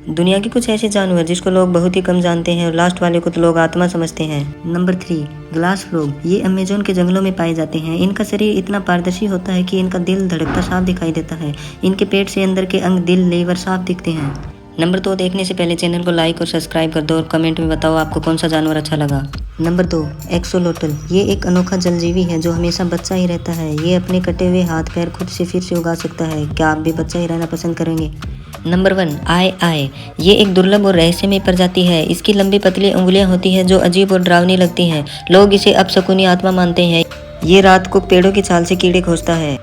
दुनिया के कुछ ऐसे जानवर जिसको लोग बहुत ही कम जानते हैं और लास्ट वाले को तो लोग आत्मा समझते हैं। Number 3, glass frog. ये अमेज़न के जंगलों में पाए जाते हैं। इनका शरीर इतना पारदर्शी होता है कि इनका दिल धड़कता साफ दिखाई देता है। इनके पेट से अंदर के अंग, दिल, लीवर साफ दिखते हैं। नंबर 2 देखने से पहले चैनल को लाइक और सब्सक्राइब कर दो और कमेंट में बताओ आपको कौन सा जानवर अच्छा लगा। Number 2, axolotl. ये एक अनोखा जलजीवी है जो हमेशा बच्चा ही रहता है। ये अपने कटे हुए हाथ पैर खुद से फिर से उगा सकता है। क्या आप भी बच्चा ही रहना पसंद करेंगे? नंबर 1, आय। ये एक दुर्लभ और रहस्यमय प्रजाति है। इसकी लंबी पतली उंगलियां होती हैं जो अजीब और डरावनी लगती हैं। लोग इसे अपशकुनी आत्मा मानते हैं। ये रात को पेड़ों की छाल से कीड़े खोजता है।